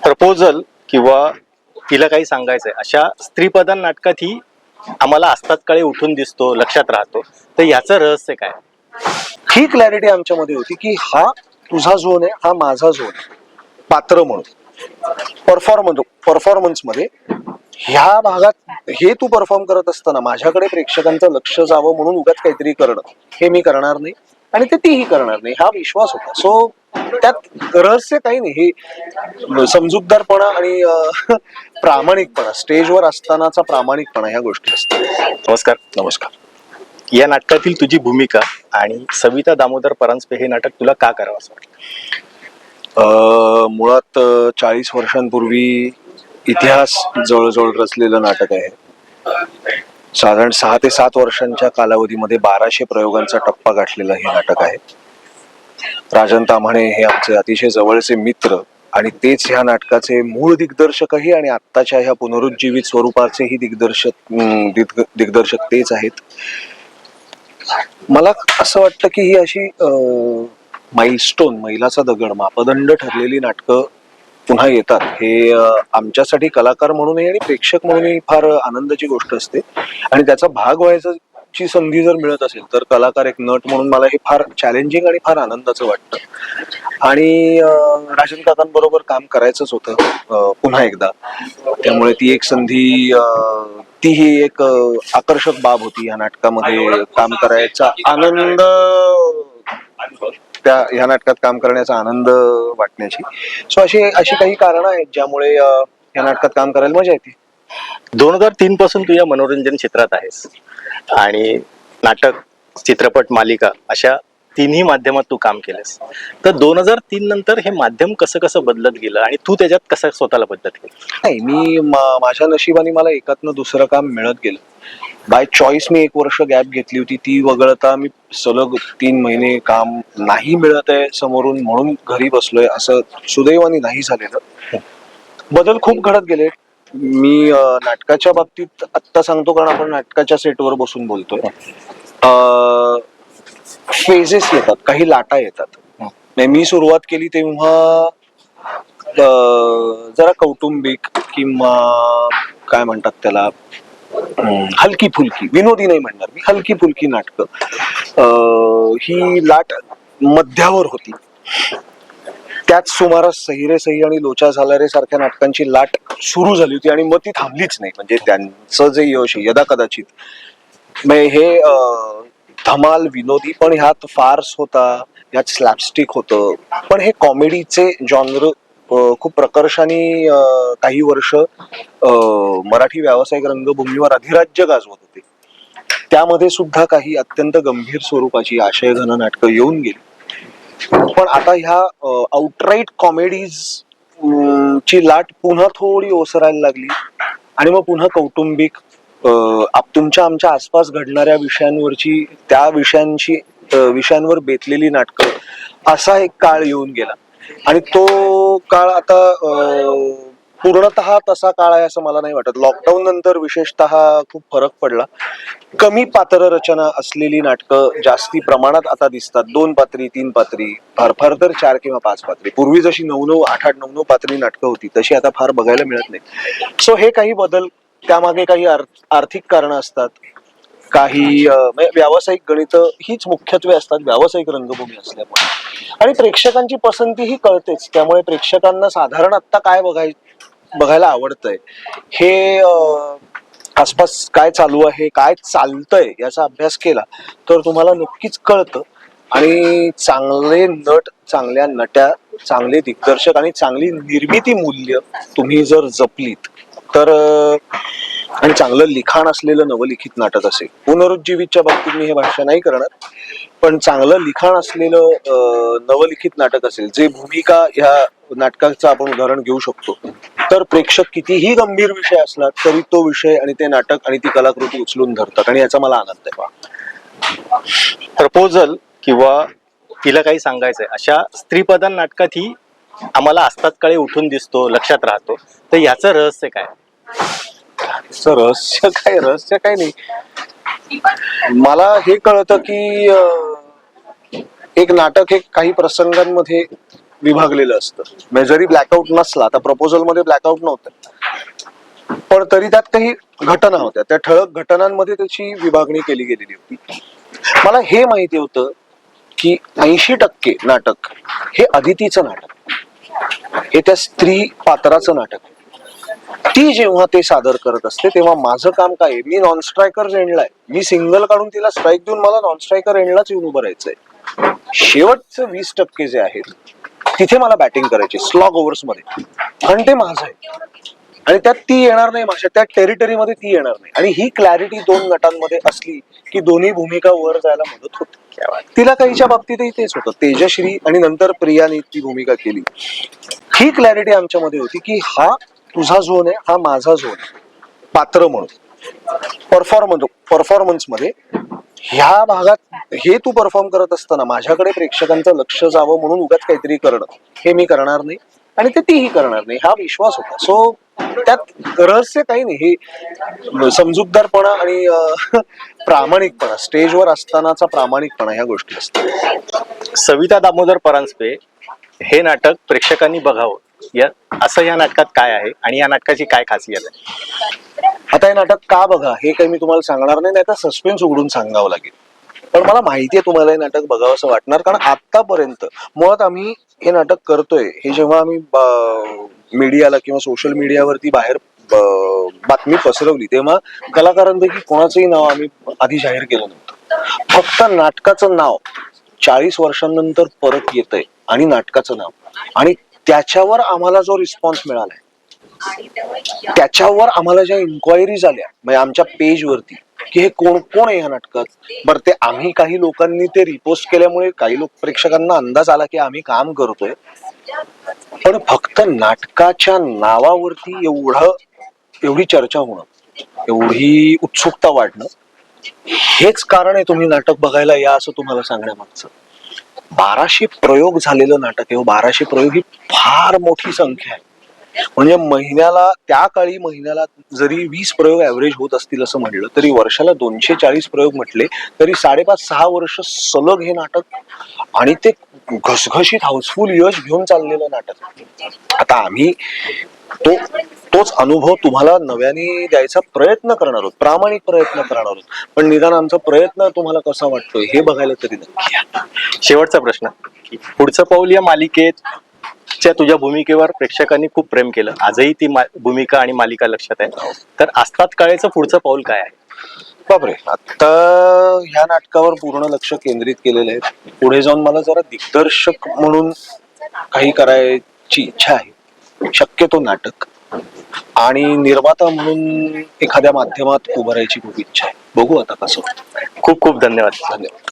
Proposal किंवा तिला काही सांगायचंय अशा स्त्रीप्रधान नाटकात ही आम्हाला असतात काळी उठून दिसतो, लक्षात राहतो. तर याचं रहस्य काय? ही क्लॅरिटी आमच्यामध्ये होती की हा तुझा झोन आहे, हा माझा झोन आहे. पात्र म्हणून परफॉर्मन्स मध्ये ह्या भागात हे तू परफॉर्म करत असताना माझ्याकडे प्रेक्षकांचं लक्ष जावं म्हणून उगाच काहीतरी करणं हे मी करणार नाही आणि ते तीही करणार नाही हा विश्वास होता. सो त्यात रहस्य काही नाही, हे समजूतदारपणा आणि प्रामाणिकपणा, स्टेजवर असतानाचा प्रामाणिकपणा ह्या गोष्टी असतात. नमस्कार. नमस्कार. या नाटकातील तुझी भूमिका आणि सविता दामोदर परांजपे हे नाटक तुला का करावं असं वाटतं? मुळात 40 वर्षांपूर्वी इतिहास जवळजवळ रचलेलं नाटक आहे. साधारण 6 ते 7 वर्षांच्या कालावधीमध्ये 1200 प्रयोगांचा टप्पा गाठलेलं हे नाटक आहे. राजन ताम्हाणे हे आमचे अतिशय जवळचे मित्र आणि तेच ह्या नाटकाचे मूळ दिग्दर्शकही आणि आत्ताच्या ह्या पुनरुज्जीवित स्वरूपाचेही दिग्दर्शक तेच आहेत. मला असं वाटतं की ही अशी माइलस्टोन, मैलाचा दगड, मापदंड ठरलेली नाटकं पुन्हा येतात हे आमच्यासाठी कलाकार म्हणूनही आणि प्रेक्षक म्हणूनही फार आनंदाची गोष्ट असते. आणि त्याचा भाग व्हायची संधी जर मिळत असेल तर कलाकार, एक नट म्हणून मला हे फार चॅलेंजिंग आणि फार आनंदाचं वाटतं. आणि राजन काकांबरोबर काम करायचंच होतं पुन्हा एकदा, त्यामुळे ती एक संधी, तीही एक आकर्षक बाब होती. या नाटकामध्ये काम करायचा आनंद, ह्या नाटकात काम करण्याचा आनंद वाटण्याची. सो अशी काही कारणं आहेत ज्यामुळे या नाटकात काम करायला मजा येते. 2003 पासून तू या मनोरंजन क्षेत्रात आहेस आणि नाटक, चित्रपट, मालिका अशा तिन्ही माध्यमात तू काम केलंस. तर 2003 नंतर हे माध्यम कसं कसं बदलत गेलं आणि तू त्याच्यात कसं स्वतःला बदलत गेलं? नाही, मी माझ्या नशिबाने मला एकातनं दुसरं काम मिळत गेलं. बाय चॉईस मी 1 वर्ष गॅप घेतली होती, ती वगळता मी सलग 3 महिने काम नाही मिळत आहे समोरून म्हणून घरी बसलोय असं सुदैवाने नाही झालेलं. बदल खूप घडत गेले. मी नाटकाच्या बाबतीत आत्ता सांगतो कारण आपण नाटकाच्या सेटवर बसून बोलतोय. फेजेस येतात, काही लाटा येतात. मी सुरुवात केली तेव्हा जरा कौटुंबिक किंवा काय म्हणतात त्याला, हलकी फुलकी, विनोदी नाही म्हणणार मी, हलकी फुलकी नाटकं ही लाट मध्यावर होती. त्याच सुमारास सही रे सही आणि लोचा झाला रे सारख्या नाटकांची लाट सुरू झाली होती आणि मग ती थांबलीच नाही. म्हणजे त्यांचं जे यश यदा कदाचित हे धमाल विनोदी, पण ह्यात फार्स होता, ह्यात स्लॅपस्टिक होतं, पण हे कॉमेडीचे जॉनर खूप प्रकर्षाने काही वर्ष मराठी व्यावसायिक रंगभूमीवर अधिराज्य गाजवत होते. त्यामध्ये सुद्धा काही अत्यंत गंभीर स्वरूपाची आशयघन नाटकं येऊन गेली. पण आता ह्या आउटराईट कॉमेडीज ची लाट पुन्हा थोडी ओसरायला लागली आणि मग पुन्हा कौटुंबिक, तुमच्या आमच्या आसपास घडणाऱ्या विषयांवरची, त्या विषयांवर बेतलेली नाटकं, असा एक काळ येऊन गेला. आणि तो काळ आता पूर्णतः तसा काळ आहे असं मला नाही वाटत. लॉकडाऊन नंतर विशेषतः खूप फरक पडला. कमी पात्र रचना असलेली नाटकं जास्ती प्रमाणात आता दिसतात. 2 पात्री, 3 पात्री, फार फार तर 4 किंवा 5 पात्री. पूर्वी जशी 9-9, 8-8, 9-9 पात्री नाटकं होती तशी आता फार बघायला मिळत नाही. सो हे काही बदल, त्यामागे काही आर्थिक कारणं असतात, काही व्यावसायिक गणित हीच मुख्यत्वे असतात व्यावसायिक रंगभूमी असल्यामुळे. आणि प्रेक्षकांची पसंती ही कळतेच, त्यामुळे प्रेक्षकांना साधारण आता काय बघायला आवडतंय, हे आसपास काय चालू आहे, काय चालतंय याचा अभ्यास केला तर तुम्हाला नक्कीच कळतं. आणि चांगले नट, चांगल्या नट्या, चांगले दिग्दर्शक आणि चांगली निर्मिती मूल्य तुम्ही जर जपलीत तर, आणि चांगलं लिखाण असलेलं नवलिखित नाटक असेल, पुनरुज्जीवितच्या बाबतीत मी हे भाष्य नाही करणार, पण चांगलं लिखाण असलेलं नवलिखित नाटक असेल, जे भूमिका ह्या नाटकाचं आपण उदाहरण घेऊ शकतो, तर प्रेक्षक कितीही गंभीर विषय असला तरी तो विषय आणि ते नाटक आणि ती कलाकृती उचलून धरतात आणि याचा मला आनंद आहे. प्रपोजल किंवा तिला काही सांगायचंय अशा स्त्रीप्रधान नाटकात ही आम्हाला असतात काळी उठून दिसतो, लक्षात राहतो. तर याचं रहस्य काय? रहस्य काय नाही. मला हे कळतं की एक नाटक हे काही प्रसंगांमध्ये विभागलेलं असतं. म्हणजे जरी ब्लॅकआउट नसला, आता प्रपोजल मध्ये ब्लॅकआउट नव्हतं, पण तरी त्यात काही घटना होत्या, त्या ठळक घटनांमध्ये त्याची विभागणी केली गेलेली होती. मला हे माहिती होतं की 80% नाटक हे अदितीचं नाटक, हे त्या स्त्री पात्राचं नाटक. ती जेव्हा ते सादर करत असते तेव्हा माझं काम काय आहे, मी नॉन स्ट्रायकर एंडलाय, मी सिंगल काढून तिला स्ट्राईक देऊन मला नॉन स्ट्रायकर एंडलाच येऊन उभं राहायचंय. शेवटचं 20% जे आहेत तिथे मला बॅटिंग करायची स्लॉग ओव्हर्स मध्ये, आणि ते माझं आहे. आणि त्यात ती येणार नाही, माझ्या त्या टेरिटरीमध्ये ती येणार नाही. आणि ही क्लॅरिटी दोन गटांमध्ये असली की दोन्ही भूमिका वर जायला मदत होते. तिला काहीच्या बाबतीतही तेच होतं. तेजश्री आणि नंतर प्रियाने ती भूमिका केली. ही क्लॅरिटी आमच्यामध्ये होती की हा तुझा झोन आहे, हा माझा झोन आहे. पात्र म्हणून परफॉर्मन्स मध्ये ह्या भागात हे तू परफॉर्म करत असताना माझ्याकडे प्रेक्षकांचं लक्ष जावं म्हणून उगाच काहीतरी करणं, हे मी करणार नाही आणि ते तीही करणार नाही, हा विश्वास होता. सो त्यात रहस्य काही नाही, हे समजूतदारपणा आणि प्रामाणिकपणा, स्टेजवर असतानाचा प्रामाणिकपणा, ह्या गोष्टी असतात. सविता दामोदर परांजपे हे नाटक प्रेक्षकांनी बघावं असं या नाटकात काय आहे आणि या नाटकाची काय खासियत आहे? आता हे नाटक का बघा हे काही मी तुम्हाला सांगणार नाही, तर सस्पेन्स उघडून सांगावं लागेल. पण मला माहिती आहे तुम्हाला हे नाटक बघावं असं वाटणार, कारण आतापर्यंत मुळात आम्ही हे नाटक करतोय हे जेव्हा आम्ही मीडियाला किंवा सोशल मीडियावरती बाहेर बातमी पसरवली तेव्हा कलाकारांपैकी कोणाचंही नाव आम्ही आधी जाहीर केलं नव्हतं. फक्त नाटकाचं नाव 40 वर्षांनंतर परत येतंय आणि नाटकाचं नाव, आणि त्याच्यावर आम्हाला जो रिस्पॉन्स मिळालाय, त्याच्यावर आम्हाला ज्या इन्क्वायरीज आल्या म्हणजे आमच्या पेजवरती की हे कोण कोण आहे ह्या नाटकात, बरं ते आम्ही काही लोकांनी ते रिपोस्ट केल्यामुळे काही लोक प्रेक्षकांना अंदाज आला की आम्ही काम करतोय. पण फक्त नाटकाच्या नावावरती एवढी चर्चा होणं, एवढी उत्सुकता वाढणं, हेच कारण आहे तुम्ही नाटक बघायला या असं तुम्हाला सांगण्यामागचं. 1200 प्रयोग झालेलं नाटक आहे. 1200 प्रयोग ही फार मोठी संख्या आहे. म्हणजे महिन्याला, त्या काळी महिन्याला जरी 20 प्रयोग ऍव्हरेज होत असतील असं म्हणलं तरी वर्षाला 240 प्रयोग म्हटले तरी 5.5-6 वर्ष सलग हे नाटक, आणि ते घसघशीत हाऊसफुल यश घेऊन चाललेलं नाटक. आता आम्ही तोच अनुभव तुम्हाला नव्याने द्यायचा प्रयत्न करणार आहोत, प्रामाणिक प्रयत्न करणार आहोत. पण निदान आमचा प्रयत्न तुम्हाला कसा वाटतोय हे बघायला तरी नक्की या. शेवटचा प्रश्न, पुढचं पाऊल या मालिकेच्या तुझ्या भूमिकेवर प्रेक्षकांनी खूप प्रेम केलं, आजही ती भूमिका आणि मालिका लक्षात आहे, तर आस्ताद काळेचं पुढचं पाऊल काय आहे? बापरे, आता ह्या नाटकावर पूर्ण लक्ष केंद्रित केलेलं आहे. पुढे जाऊन मला जरा दिग्दर्शक म्हणून काही करायची इच्छा आहे, शक्यतो नाटक, आणि निर्माता म्हणून एखाद्या माध्यमात उभं राहायची खूप इच्छा आहे. बघू आता कसं. खूप खूप धन्यवाद.